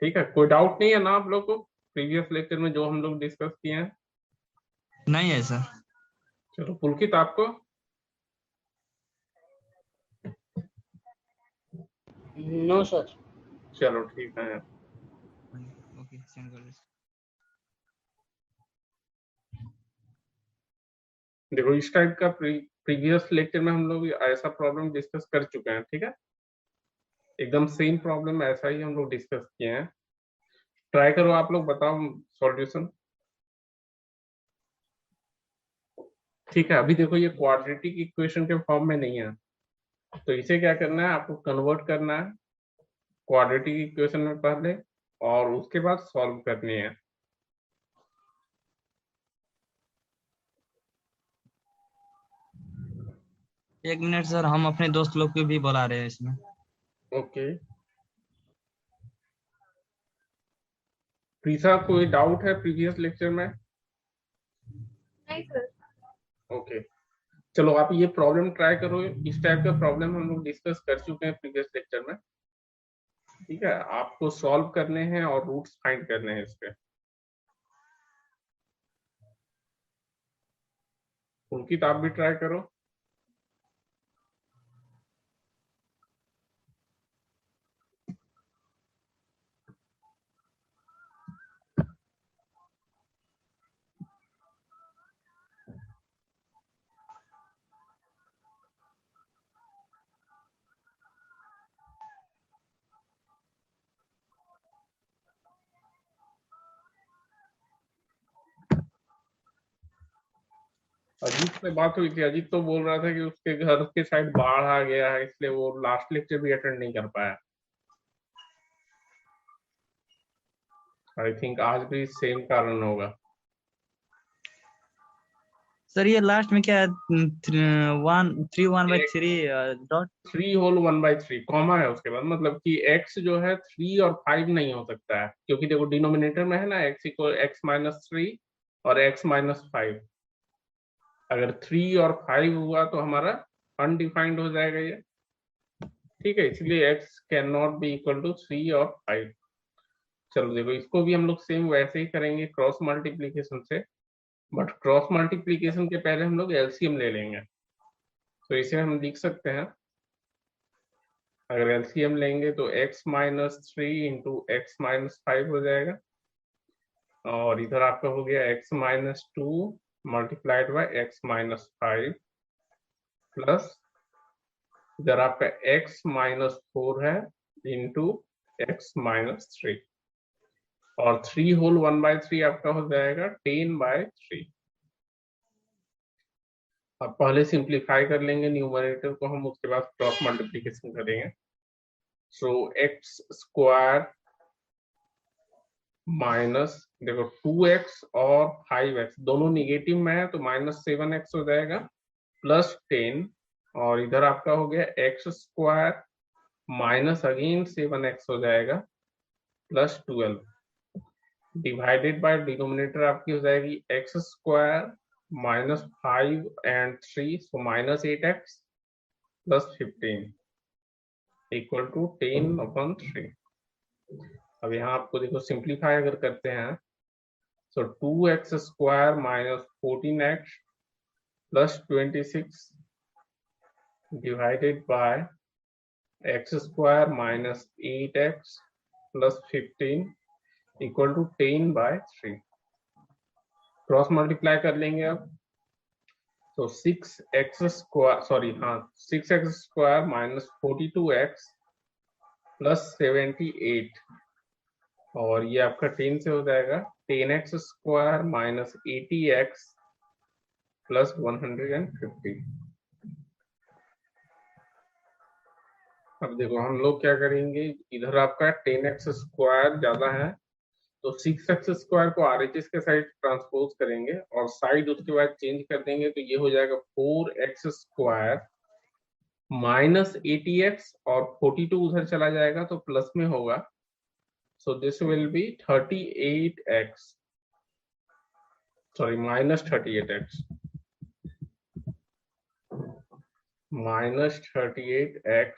ठीक है, कोई डाउट नहीं है ना आप लोग को प्रीवियस लेक्चर में जो हम लोग डिस्कस किए हैं? नहीं है सर। चलो पुलकित आपको? No sir. चलो ठीक है। ओके सेंड कर दीजिए। देखो इस टाइप का प्रीवियस लेक्चर में हम लोग ऐसा प्रॉब्लम डिस्कस कर चुके हैं, ठीक है। एकदम सेम प्रॉब्लम ऐसा ही हम लोग डिस्कस किए हैं। ट्राई करो आप लोग, बताओ सॉल्यूशन। ठीक है, अभी देखो ये क्वाड्रेटिक इक्वेशन के फॉर्म में नहीं है, तो इसे क्या करना है, आपको कन्वर्ट करना है क्वाड्रेटिक इक्वेशन में पहले, और उसके बाद सॉल्व करनी है। एक मिनट सर, हम अपने दोस्त लोग को भी बुला रहे हैं इसमें। ओके, प्रीसा कोई डाउट है प्रीवियस लेक्चर में? नहीं सर। ओके, चलो आप ये प्रॉब्लम ट्राई करो। इस टाइप का प्रॉब्लम हम लोग डिस्कस कर चुके हैं प्रीवियस लेक्चर में, ठीक है। आपको सॉल्व करने हैं और रूट्स फाइंड करने हैं इसके। उनकी तो आप भी ट्राई करो। अजीत से बात हुई थी, अजीत तो बोल रहा था कि उसके घर के साइड बाढ़ आ गया है, इसलिए वो लास्ट लेक्चर भी अटेंड नहीं कर पाया। आई थिंक आज भी सेम कारण होगा। सर ये लास्ट में क्या है, 3 1/3 डॉट 3 होल 1/3 कॉमा है उसके बाद, मतलब कि x जो है 3 और 5 नहीं हो सकता है, क्योंकि देखो डिनोमिनेटर में है ना x इक्वल x-3 और x-5। अगर 3 और 5 हुआ तो हमारा अनडिफाइंड हो जाएगा ये, ठीक है। इसलिए x can not be equal to 3 और 5। चलो देखो इसको भी हम लोग सेम वैसे ही करेंगे क्रॉस मल्टीप्लीकेशन से, बट क्रॉस मल्टीप्लीकेशन के पहले हम लोग एलसीएम ले लेंगे। तो इसे हम लिख सकते हैं, अगर एलसीएम लेंगे तो x-3 इंटू x-5 हो जाएगा, और इधर आपका हो गया x-2 multiplied by x-5 plus इधर आपका x-4 है इंटू x-3, और 3 होल 1/3 आपका हो जाएगा 10/3। अब पहले सिंप्लीफाई कर लेंगे न्यूमरेटर को हम, उसके बाद क्रॉस मल्टीप्लीकेशन करेंगे। सो एक्स स्क्वायर माइनस, देखो 2x और 5x दोनों निगेटिव में है, तो -7x हो जाएगा प्लस 10, और इधर आपका हो गया x square minus again 7x हो जाएगा प्लस 12, डिवाइडेड बाय डिनोमिनेटर आपकी हो जाएगी x square -5 and 3, so -8x plus 15 equal to 10/3। अब यहाँ आपको देखो सिंप्लीफाई अगर करते हैं, so 2x square minus 14x plus 26 divided by x square minus 8x plus 15 equal to 10/3। Cross multiply कर लेंगे अब, तो 6x स्क्वायर, सॉरी हाँ 6x square minus 42x plus 78, और ये आपका 10 से हो जाएगा 10x square minus 80x plus 150। अब देखो हम लोग क्या करेंगे, इधर आपका 10x स्क्वायर ज्यादा है, तो 6x स्क्वायर को RHS के साइड ट्रांसपोज करेंगे और साइड उसके बाद चेंज कर देंगे, तो ये हो जाएगा 4x स्क्वायर माइनस 80x, और 42 उधर चला जाएगा तो प्लस में होगा, so this will B 38x, sorry minus 38x, minus 38x,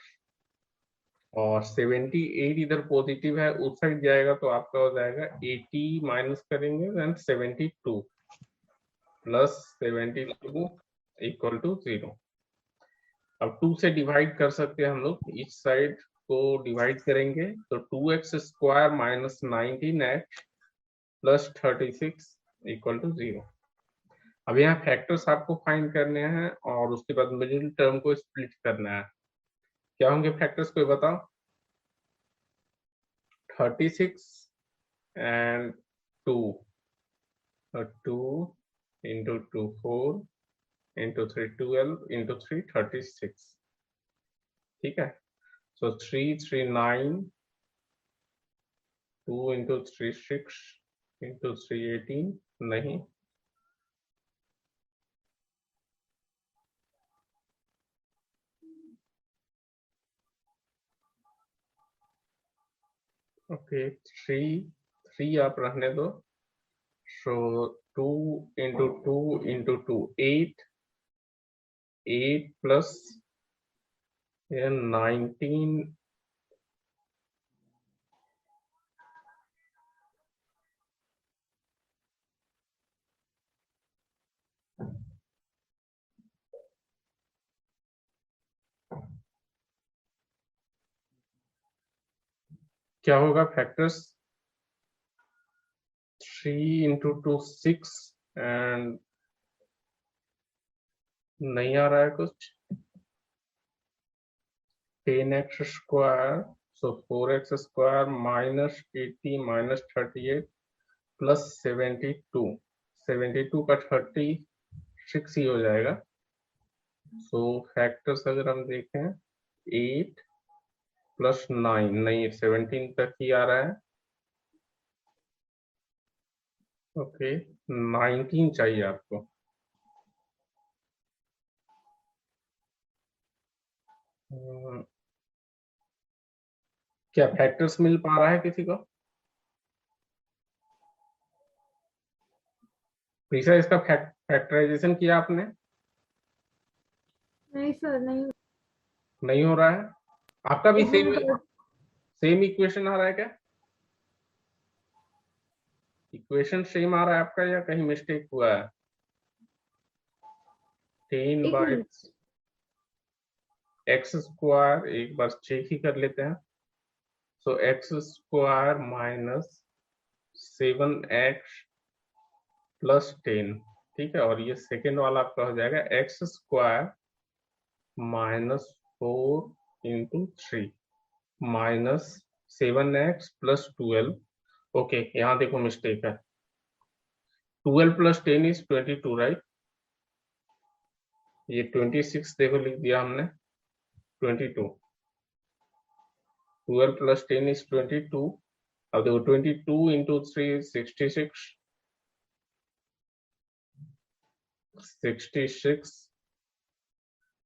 और 78 इधर पॉजिटिव है, उस साइड जाएगा तो आपका हो जाएगा 80 माइनस करेंगे देन 72 प्लस 72 इक्वल टू 0। अब 2 से डिवाइड कर सकते हैं हम लोग, इस साइड को डिवाइड करेंगे तो 2x square minus 19x plus 36 equal to 0। अब यहाँ फैक्टर्स आपको फाइंड करने हैं और उसके बाद मिडिल टर्म को स्प्लिट करना है। क्या होंगे फैक्टर्स, कोई बताओ? 36 and 2, 2 into 2 4 into 3 12 into 3 36, ठीक है। So 3 3 9, 2 into 3 6 into 3 18, नहीं, ओके 3 आप रहने दो। So 2 into 2 into 2 8 plus 19 क्या होगा फैक्टर्स? 3 into 2 6 एंड नहीं आ रहा है कुछ, 10x स्क्वायर, सो 4x square minus 80 minus 38 plus 72 का 36 ही हो जाएगा। सो फैक्टर्स अगर हम देखें 8 प्लस 9, नहीं 17 तक ही आ रहा है, ओके 19 चाहिए आपको। क्या फैक्टर्स मिल पा रहा है किसी को? प्रीसा इसका फैक्टराइजेशन किया आपने? नहीं सर, नहीं हो रहा है? आपका भी एक सेम मिनट। सेम इक्वेशन आ रहा है क्या? इक्वेशन सेम आ रहा है आपका या कहीं मिस्टेक हुआ है? 10 एक बाई मिनट। एक्स स्क्वायर, एक बार चेक ही कर लेते हैं। So x square minus 7x plus 10, ठीक है। और ये सेकेंड वाला आपका हो जाएगा x square minus 4 into 3 minus 7x plus 12। Okay यहाँ देखो मिस्टेक है, 12 प्लस 10 इज 22, राइट? ये 26 देखो लिख दिया हमने, 22, 12 प्लस 10 इज 22। अब देखो 22 इंटू 3 66, 66।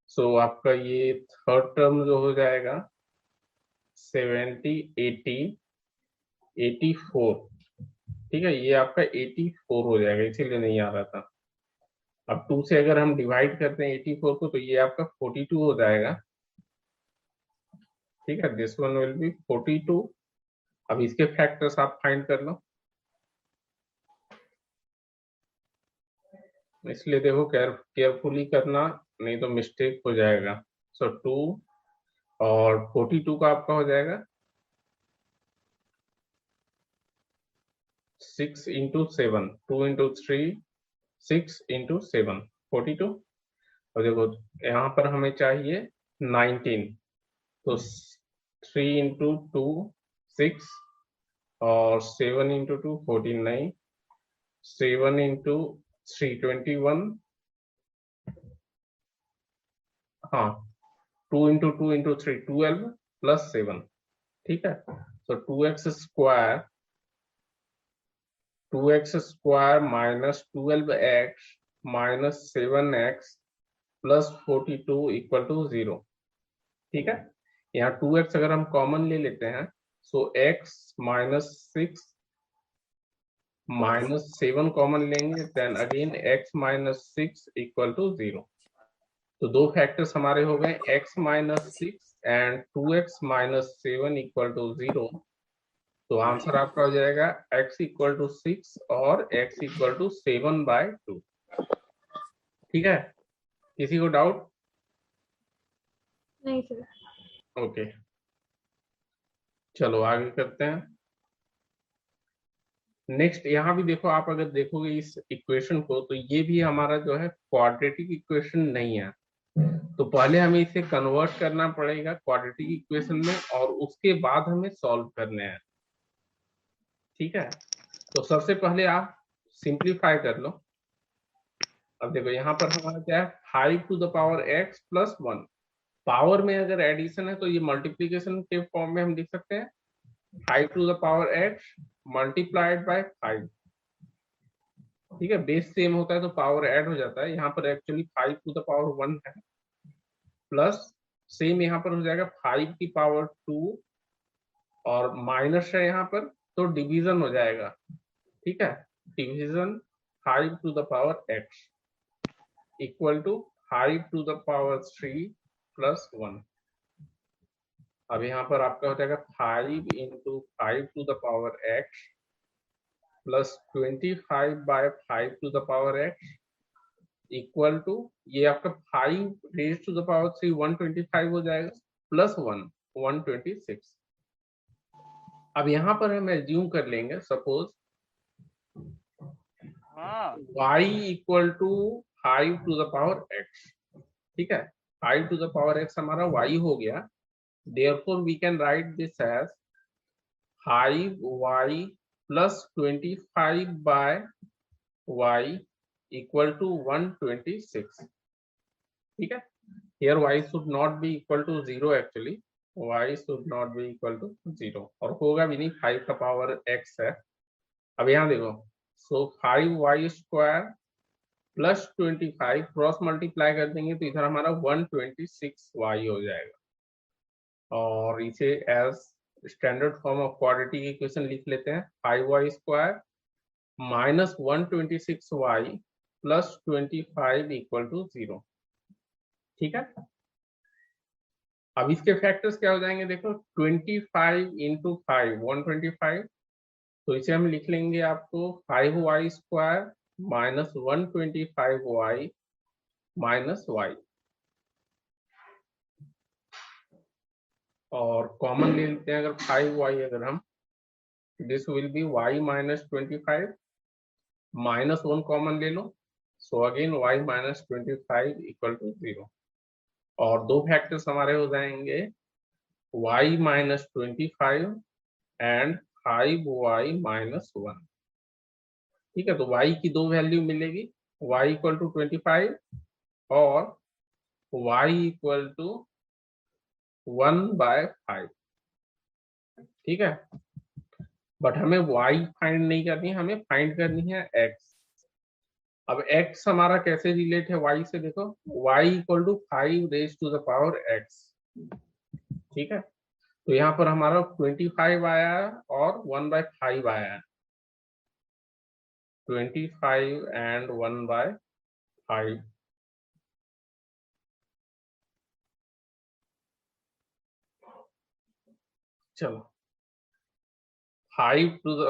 सो आपका ये थर्ड टर्म जो हो जाएगा 70 80 84, ठीक है। ये आपका 84 हो जाएगा, इसीलिए नहीं आ रहा था। अब 2 से अगर हम डिवाइड करते हैं 84 को तो ये आपका 42 हो जाएगा, ठीक है। This one will be 42। अब इसके फैक्टर्स आप फाइंड कर लो, इसलिए देखो केयरफुली करना, नहीं तो मिस्टेक हो जाएगा। सो 2 और 42 का आपका हो जाएगा 6 इंटू 7, 2 इंटू 3 6 इंटू 7 42। और देखो यहाँ पर हमें चाहिए 19, तो 3 इंटू 2 6 और 7 इंटू 2 49, 7 इंटू 3 21, हाँ 2 इंटू 2 इंटू 3 12 प्लस 7, ठीक है। तो 2x square minus 12x minus 7x plus 42 equal to 0, ठीक है। यहाँ 2x अगर हम कॉमन ले लेते हैं, so x minus 6 minus 7 common लेंगे, then again x minus 6 equal to 0। तो दो फैक्टर्स हमारे हो गए, x minus 6 and 2x minus 7 equal to 0, तो आंसर आपका हो जाएगा x इक्वल टू 6 और x इक्वल टू 7/2। ठीक है, किसी को डाउट? नहीं सर। ओके, चलो आगे करते हैं। नेक्स्ट यहाँ भी देखो, आप अगर देखोगे इस इक्वेशन को, तो ये भी हमारा जो है क्वाड्रेटिक इक्वेशन नहीं है। तो पहले हमें इसे कन्वर्ट करना पड़ेगा क्वाड्रेटिक इक्वेशन में, और उसके बाद हमें सॉल्व करने हैं। ठीक है, तो सबसे पहले आप सिंप्लीफाई कर लो। अब देखो यहाँ पर हमारा क्या है, 5 to the power x plus 1। Power में अगर एडिशन है तो ये मल्टीप्लीकेशन के फॉर्म में हम लिख सकते हैं, 5 to the power x multiplied by 5। ठीक है, बेस सेम होता है तो पावर ऐड हो जाता है। यहाँ पर एक्चुअली 5 टू द पावर 1 है, प्लस सेम यहाँ पर हो जाएगा 5 की पावर 2, और माइनस है यहाँ पर तो डिवीजन हो जाएगा। ठीक है, division 5 to the power x equal to 5 to the power 3 plus 1। अब यहाँ पर आपका हो जाएगा 5 into 5 to the power x plus 25/5 to the power x equal to, ये आपका 5 रेज टू द पावर 3 125 हो जाएगा, प्लस 1 126। अब यहाँ पर हम एज्यूम कर लेंगे, suppose y equal to 5 to the power x। ठीक है, 5 टू द पावर x हमारा y हो गया, therefore we can write this as 5y plus 25 by y equal to 126। ठीक है, here y should not be equal to 0 actually, y should not be equal to 0, और होगा भी नहीं, 5 का पावर x है। अब यहाँ देखो, so 5y square plus 25 cross multiply कर देंगे तो इधर हमारा 126y हो जाएगा, और इसे as standard form of quadratic equation लिख लेते हैं, 5y square minus 126y plus 25 equal to 0। ठीक है, अब इसके फैक्टर्स क्या हो जाएंगे, देखो 25 इंटू 5 125, तो इसे हम लिख लेंगे आपको 5y square minus 125y minus y, और कॉमन ले लेते हैं अगर 5y, अगर हम, this will be y minus 25, minus 1 common ले लो, so again y minus 25 equal to 0, और दो फैक्टर्स हमारे हो जाएंगे y minus 25 and 5y minus 1। ठीक है, तो y की दो वैल्यू मिलेगी, y इक्वल टू 25 और y इक्वल टू 1/5। ठीक है, बट हमें y फाइंड नहीं करनी है, हमें फाइंड करनी है x। अब x हमारा कैसे रिलेट है y से, देखो y equal to 5 raise to the power x। ठीक है, तो यहाँ पर हमारा 25 आया है और 1/5 आया है, 25 एंड 1/5। चलो, 5 to the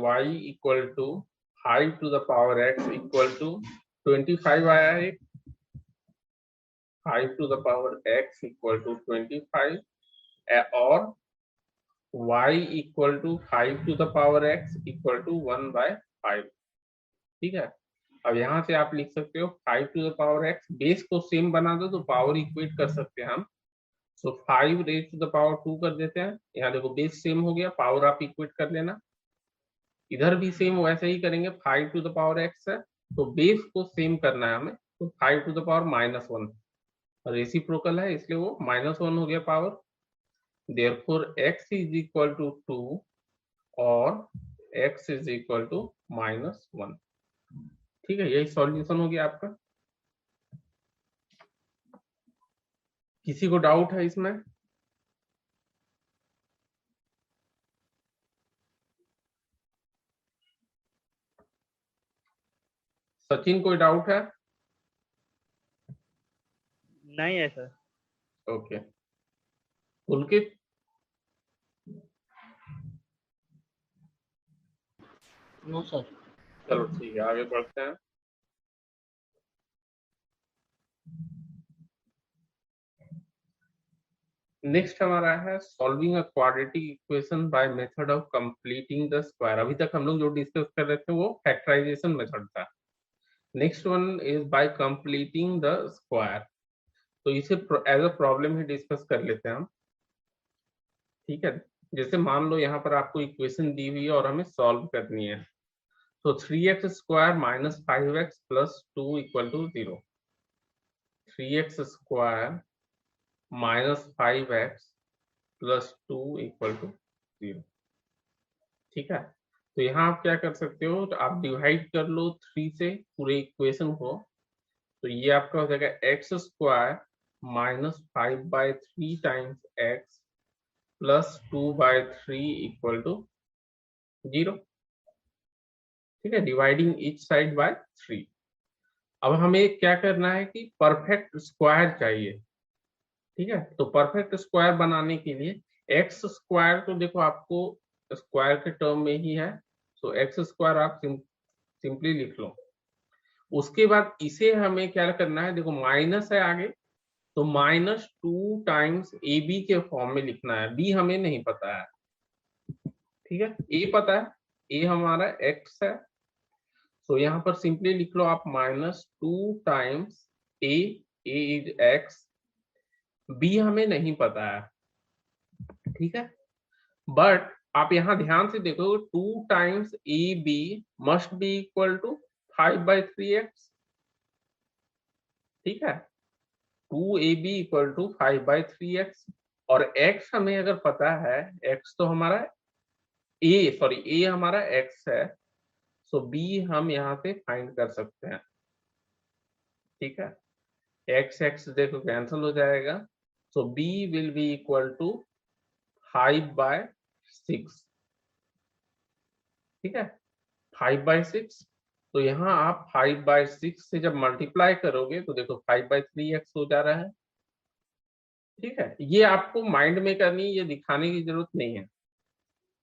y equal to 5 to the power x equal to 25 आया है, 5 to the power x equal to 25, और y equal to 5 to the power x equal to 1/5। ठीक है, अब यहाँ से आप लिख सकते हो 5 to the power x, base को सेम बना दो तो पावर इक्वेट कर सकते हैं हम, so 5 raise to the power 2 कर देते हैं। यहाँ देखो बेस सेम हो गया, पावर आप इक्वेट कर लेना, इधर भी सेम वैसे ही करेंगे, 5 टू द पावर x है तो बेस को सेम करना है हमें, तो 5 टू द पावर -1, रेसिप्रोकल है इसलिए वो -1 हो गया power, therefore x is equal to 2 और x इज इक्वल टू -1। ठीक है, यही सॉल्यूशन हो गया आपका। किसी को डाउट है इसमें? सचिन, कोई डाउट है? नहीं है सर। ओके, पुलकित, नो सर। चलो ठीक है, आगे बढ़ते हैं। नेक्स्ट हमारा है solving a quadratic equation by method of completing the square. अभी तक हम लोग जो डिस्कस कर रहे थे वो फैक्टराइजेशन मेथड था। Next one is by completing the square. तो इसे एज अ प्रॉब्लम ही डिस्कस कर लेते हैं हम, ठीक है। जैसे मान लो यहाँ पर आपको इक्वेशन दी हुई है और हमें सॉल्व करनी है। तो 3x स्क्वायर minus 5x plus 2 equal to 0। 3x स्क्वायर minus 5x plus 2 equal to 0, ठीक है। तो यहाँ आप क्या कर सकते हो, तो आप डिवाइड कर लो 3 से पूरे इक्वेशन को। तो ये आपका हो जाएगा x square minus 5/3 times x plus 2/3 equal to 0, ठीक है, डिवाइडिंग ईच साइड बाय 3। अब हमें क्या करना है कि परफेक्ट स्क्वायर चाहिए, ठीक है। तो परफेक्ट स्क्वायर बनाने के लिए एक्स स्क्वायर, तो देखो आपको स्क्वायर के टर्म में ही है, तो एक्स स्क्वायर आप सिंपली लिख लो। उसके बाद इसे हमें क्या करना है, देखो माइनस है आगे, तो -2 टाइम्स ए बी के फॉर्म में लिखना है। बी हमें नहीं पता है, ठीक है। ए पता है, ए हमारा एक्स है, तो यहाँ पर सिंपली लिख लो आप -2 times a, a is x. B हमें नहीं पता है, ठीक है। बट आप यहाँ ध्यान से देखो, 2 times a b must be equal to 5/3x, ठीक है। 2ab इक्वल टू 5/3x, और x हमें अगर पता है, x तो हमारा a हमारा x है, सो b हम यहाँ से फाइंड कर सकते हैं, ठीक है। x देखो कैंसिल हो जाएगा, so b will be equal to 5/6, ठीक है, 5/6। तो यहाँ आप 5/6 से जब मल्टीप्लाई करोगे तो देखो 5/3x हो जा रहा है, ठीक है। ये आपको माइंड में करनी, ये दिखाने की जरूरत नहीं है,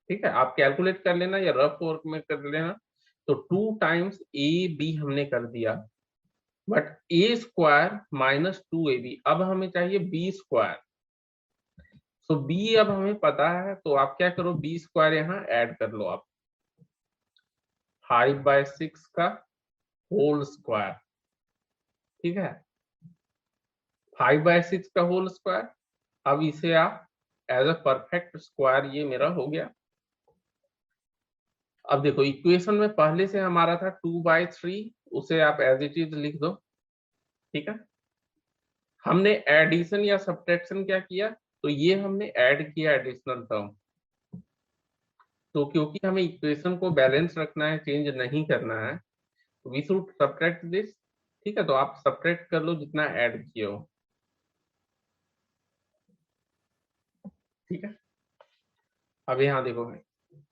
ठीक है। आप कैलकुलेट कर लेना या रफ वर्क में कर लेना। तो 2 टाइम्स ए बी हमने कर दिया, but A square minus 2ab, अब हमें चाहिए बी स्क्वायर। तो बी अब हमें पता है, तो आप क्या करो, बी स्क्वायर यहाँ ऐड कर लो आप, 5/6 का होल स्क्वायर, ठीक है, 5/6 का होल स्क्वायर। अब इसे आप एज अ परफेक्ट स्क्वायर, ये मेरा हो गया। अब देखो इक्वेशन में पहले से हमारा था 2/3, उसे आप एज इट इज लिख दो, ठीक है। हमने एडिशन या सब्ट्रैक्शन क्या किया, तो ये हमने ऐड किया एडिशनल टर्म। तो क्योंकि हमें इक्वेशन को बैलेंस रखना है, चेंज नहीं करना है, वी शुड सब्ट्रैक्ट दिस, ठीक है। तो आप सब्ट्रैक्ट कर लो जितना ऐड किए हो, ठीक है। अब यहाँ देखो,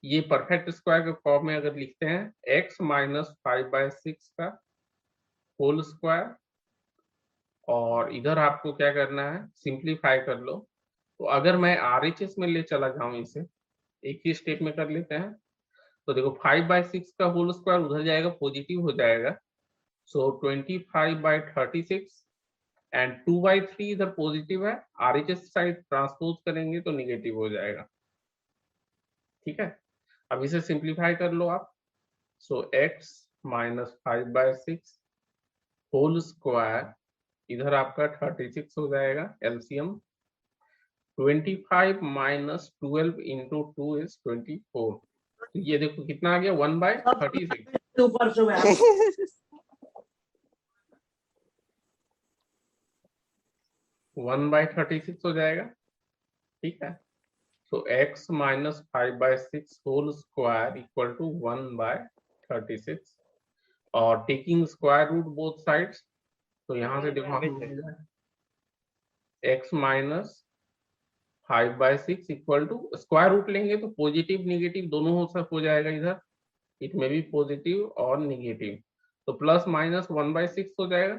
ये परफेक्ट स्क्वायर के फॉर्म में अगर लिखते हैं, x माइनस 5/6 का होल स्क्वायर, और इधर आपको क्या करना है, सिंप्लीफाई कर लो। तो अगर मैं RHS में ले चला जाऊं, इसे एक ही स्टेप में कर लेते हैं। तो देखो 5/6 का होल स्क्वायर उधर जाएगा, पॉजिटिव हो जाएगा, सो 25/36, एंड 2/3 इधर पॉजिटिव है, RHS साइड ट्रांसपोज करेंगे तो निगेटिव हो जाएगा, ठीक है। अब इसे सिंप्लीफाई कर लो आप, सो x माइनस 5/6 होल स्क्वायर, इधर आपका 36 हो जाएगा, एलसीएम 25 माइनस 12 इंटू 2 इज 24। तो ये देखो कितना आ गया, 1/36, ऊपर से 1/36 हो जाएगा, ठीक है। तो x minus 5/6 whole square equal to 1/36, और taking square root both sides, तो यहाँ से देखो x minus 5/6 equal to square root लेंगे तो पॉजिटिव निगेटिव दोनों हो जाएगा इधर, इट में भी पॉजिटिव और निगेटिव, तो प्लस माइनस 1/6 हो जाएगा,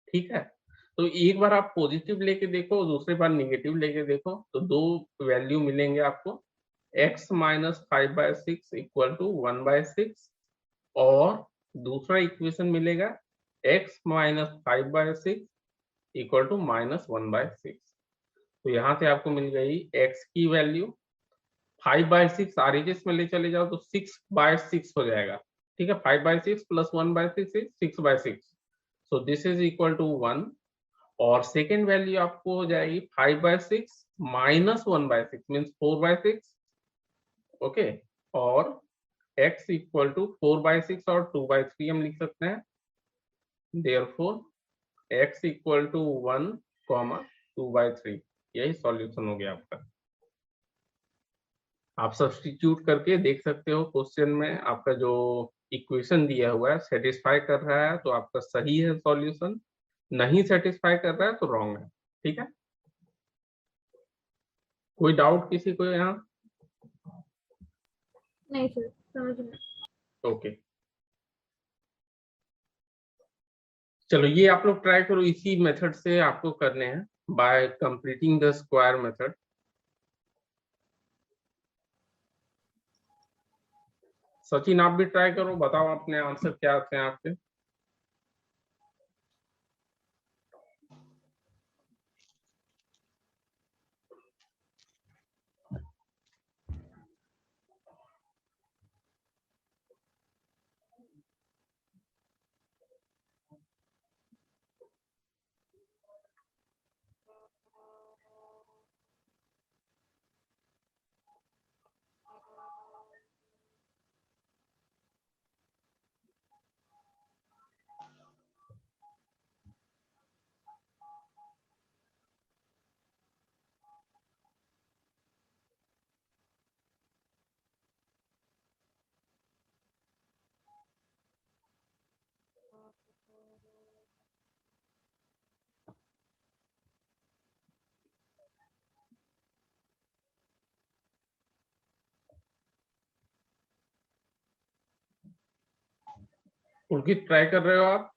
ठीक है। तो एक बार आप पॉजिटिव लेके देखो, दूसरी बार निगेटिव लेके देखो, तो दो वैल्यू मिलेंगे आपको। x माइनस 5/6 इक्वल टू 1/6, और दूसरा इक्वेशन मिलेगा x माइनस 5/6 इक्वल टू -1/6। तो यहाँ से आपको मिल गई x की वैल्यू। 5/6 RHS में ले चले जाओ तो 6/6 हो जाएगा। ठीक है, 5/6 plus 1/6 is 6/6, so this is equal to 1। और सेकेंड वैल्यू आपको हो जाएगी 5/6 माइनस 1/6 मीन्स 4/6। ओके, और x इक्वल टू 4/6 और 2/3 हम लिख सकते हैं। देयरफॉर x इक्वल टू 1, 2/3, यही सॉल्यूशन हो गया आपका। आप सब्स्टिट्यूट करके देख सकते हो क्वेश्चन में आपका जो इक्वेशन दिया हुआ है सेटिस्फाई कर रहा है तो आपका सही है सॉल्यूशन, नहीं सेटिस्फाई कर रहा है तो रॉन्ग है। ठीक है, कोई डाउट किसी को यहाँ? नहीं सर, समझ में। ओके, चलो ये आप लोग ट्राई करो, इसी मेथड से आपको करने हैं bye completing the square method. Sachin आप भी ट्राई करो, बताओ अपने आंसर क्या आते हैं आपके। पुलकित ट्राई कर रहे हो आप?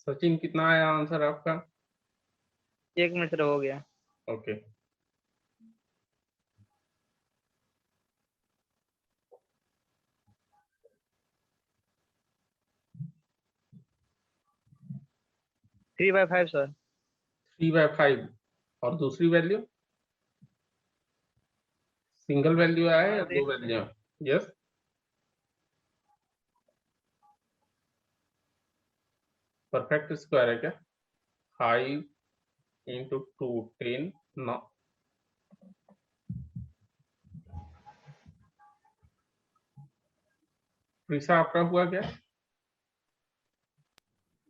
सचिन कितना आया आंसर आपका? 1 मिनट सर हो गया। Okay, three by five sir. 3/5, और दूसरी वैल्यू सिंगल वैल्यू आया या दो वैल्यू? यस, परफेक्ट स्क्वायर है क्या? 5 इंटू 2 10 9। प्रीसा आपका हुआ क्या?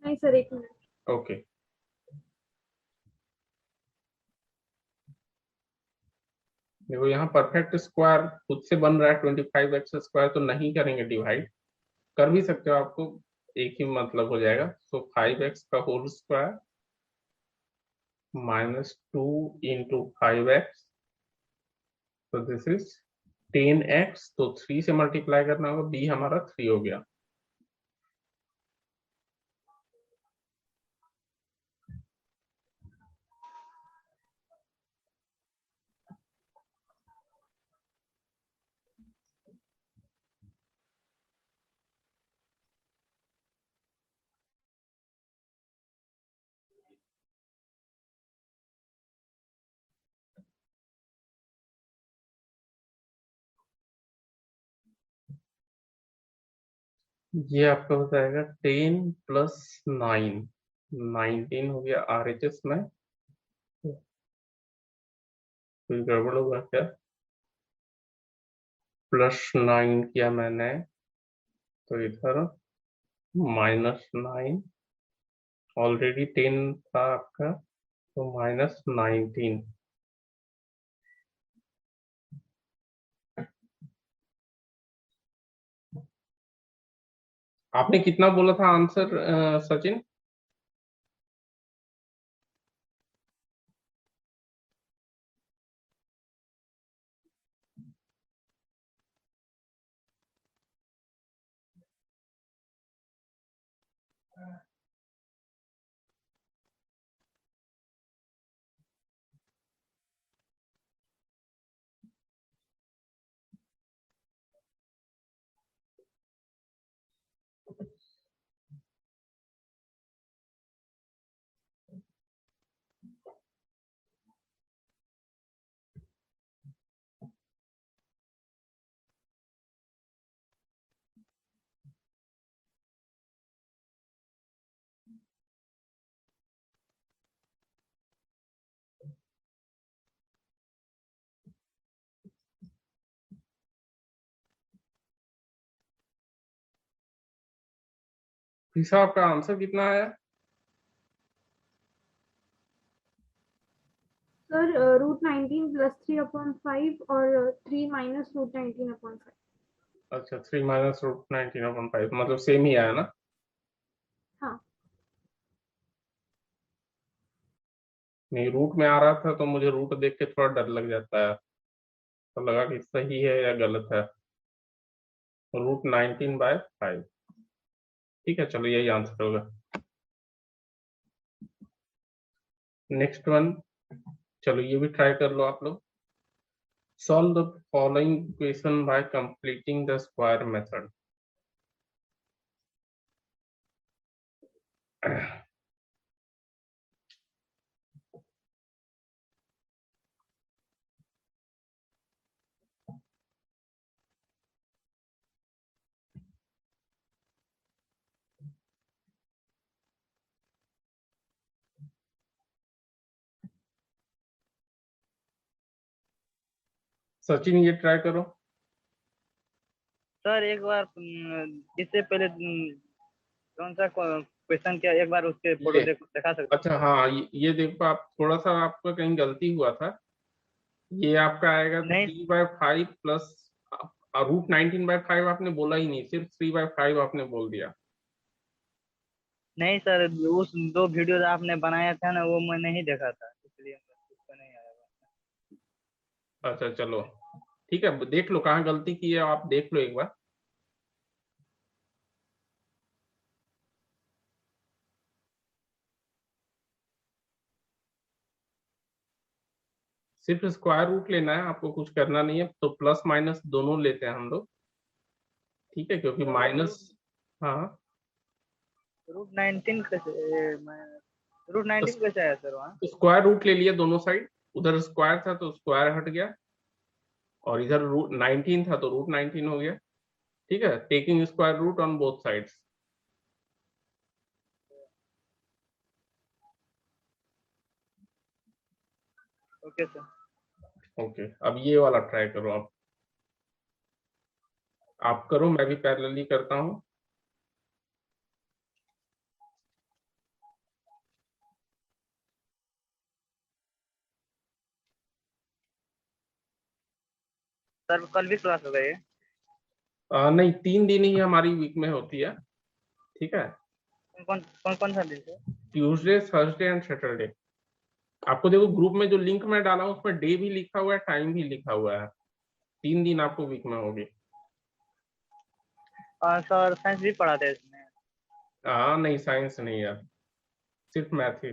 नहीं सर, एक मिनट। ओके, देखो यहाँ परफेक्ट स्क्वायर खुद से बन रहा है 25x², तो नहीं करेंगे डिवाइड, कर भी सकते हो, आपको एक ही मतलब हो जाएगा। सो 5x का होल स्क्वायर -2 इंटू 5x, तो दिस इज 10x, तो 3 से मल्टीप्लाई करना होगा, b हमारा 3 हो गया। ये आपका हो जाएगा 10 + 9, 19 हो गया RHS में। कोई गड़बड़ होगा क्या? +9 किया मैंने, तो इधर -9, ऑलरेडी 10 था आपका, तो -19। आपने कितना बोला था आंसर सचिन? हिसाब आपका आंसर कितना है? सर √19 + 3/5 और 3 - √19/5। अच्छा, 3 - √19/5, मतलब सेम ही आया ना? हाँ। नहीं, रूट में आ रहा था तो मुझे रूट देख के थोड़ा डर लग जाता है, तो लगा कि सही है या गलत है। √19/5। ठीक है, चलो यही आंसर होगा। नेक्स्ट वन, चलो ये भी ट्राई कर लो आप लोग। Solve the following equation by completing the square method. Sachin ये ट्राई करो। सर एक बार इससे पहले कौन सा क्वेश्चन किया, एक बार उसके फोटो ये, दिखा सकते अच्छा हाँ, ये देखो, आप थोड़ा सा आपका कहीं गलती हुआ था। ये आपका आएगा नहीं 3/5 प्लस √19/5 आपने बोला ही नहीं, सिर्फ 3/5 आपने बोल दिया। नहीं सर, उस दो वीडियो आपने बनाया था ना, वो मैं नहीं देखा था, इसलिए उसको नहीं आया। अच्छा चलो, ठीक है, देख लो कहाँ गलती की है, आप देख लो एक बार। सिर्फ स्क्वायर रूट लेना है, आपको कुछ करना नहीं है, तो प्लस माइनस दोनों लेते हैं हम लोग। ठीक है, क्योंकि माइनस, हाँ, √19 कैसे √19 कैसे आया सर वहाँ? स्क्वायर रूट ले लिया दोनों साइड। उधर स्क्वायर था तो स्क्वायर हट गया, और इधर √19 था तो √19 हो गया। ठीक है, taking square root on both sides. Okay sir. Okay, अब ये वाला ट्राई करो आप करो, मैं भी पैरेलली करता हूँ। सर कल भी क्लास होगा ये? नहीं, 3 दिन ही हमारी वीक में होती है। ठीक है, कौन सा दिन sir? Tuesday, Thursday and Saturday. आपको देखो ग्रुप में जो लिंक मैं डाला हूँ उसमें डे भी लिखा हुआ है, टाइम भी लिखा हुआ है। 3 दिन आपको वीक में होगी। सर साइंस भी पढ़ाते हैं इसमें? हाँ नहीं, साइंस नहीं यार, सिर्फ मैथ ही।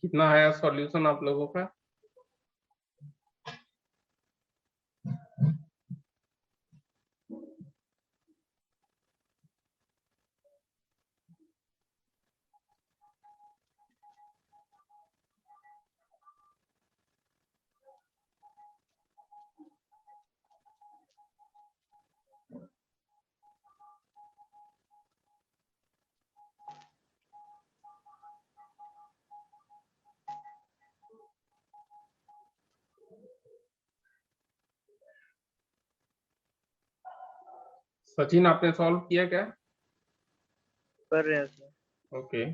कितना आया सॉल्यूशन आप लोगों का? सचिन आपने सॉल्व किया क्या? कर रहे हैं सर। ओके।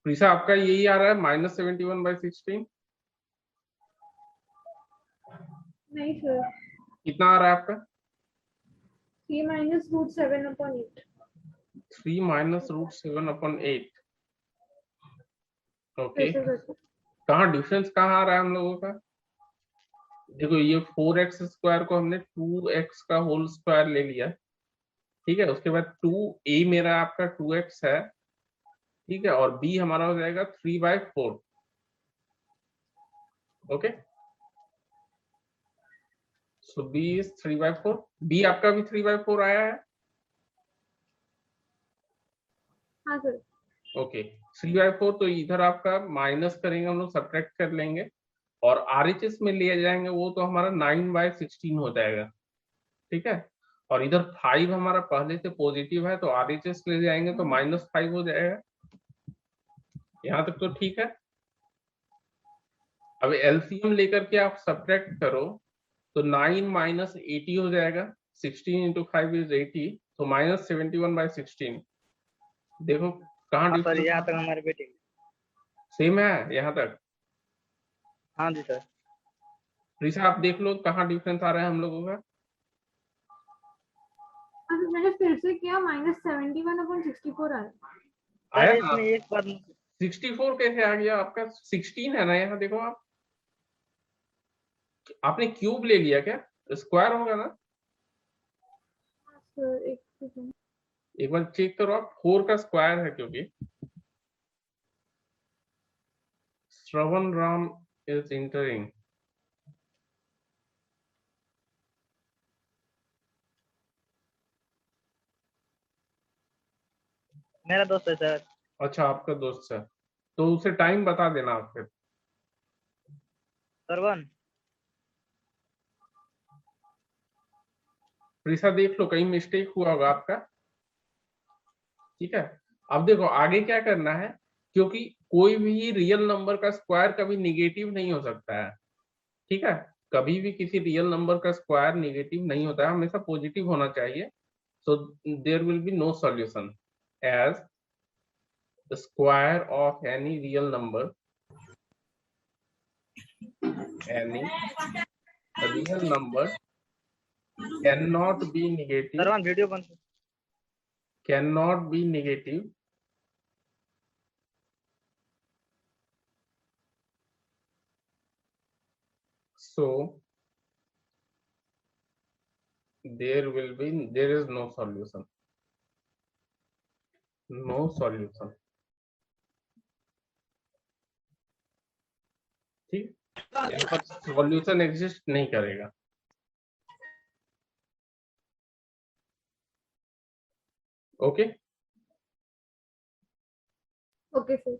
प्रीसा आपका यही आ रहा है -71/16? नहीं सर, कितना आ रहा है आपका? 3 minus root 7/8. 3 - √7/8। ओके। कैसे करते? कहाँ डिफरेंस कहाँ आ रहा है हम लोगों का? देखो ये 4x² को हमने 2x का होल स्क्वायर ले लिया, ठीक है। उसके बाद 2a मेरा आपका 2x है, ठीक है, और b हमारा हो जाएगा 3/4। Okay, so b is 3/4। b आपका भी 3/4 आया है। हाँ सर। ओके, 3/4 तो इधर आपका माइनस करेंगे हम लोग, सब्ट्रैक्ट कर लेंगे, और RHS में ले जाएंगे वो तो हमारा 9/16 हो जाएगा, ठीक है। और इधर 5 हमारा पहले से पॉजिटिव है, तो RHS ले जाएंगे तो -5 हो जाएगा। यहाँ तक तो ठीक है। अब एलसीएम लेकर के आप सब्ट्रैक्ट करो तो 9 - 80 हो जाएगा। 16 × 5 इज 80, तो -71/16। देखो कहाँ हाँ सर, डिफरेंस यहाँ तक हमारे बेटे। सेम है यहाँ तक। हाँ जी सर। ऋषा आप देख लो कहाँ डिफरेंस आ रहा है हम लोगों का। हाँ सर, मैंने फिर से किया, -71/64 आया। आया सर था। इसमें एक बात 64 कैसे आ गया आपका? 16 है ना यहाँ, देखो आप। आपने क्यूब ले लिया क्या? स्क्वायर होगा ना? हाँ सर, एक सेकंड। एक बार चेक करो आप, 4 का स्क्वायर है क्योंकि। श्रवण राम इज इंटरिंग। मेरा दोस्त है सर। अच्छा, आपका दोस्त है, तो उसे टाइम बता देना आप फिर। सरवन। प्रीसा देख लो कहीं मिस्टेक हुआ होगा आपका, ठीक है। अब देखो आगे क्या करना है, क्योंकि कोई भी रियल नंबर का स्क्वायर कभी निगेटिव नहीं हो सकता है, ठीक है। कभी भी किसी रियल नंबर का स्क्वायर निगेटिव नहीं होता है, हमेशा पॉजिटिव होना चाहिए। So there will be no solution as the square of any real number, any real number cannot be negative, Sarvan video बंद कर। cannot be negative, so there is no solution, no solution, ठीक। यहाँ पर solution exist नहीं करेगा। Okay. Okay sir.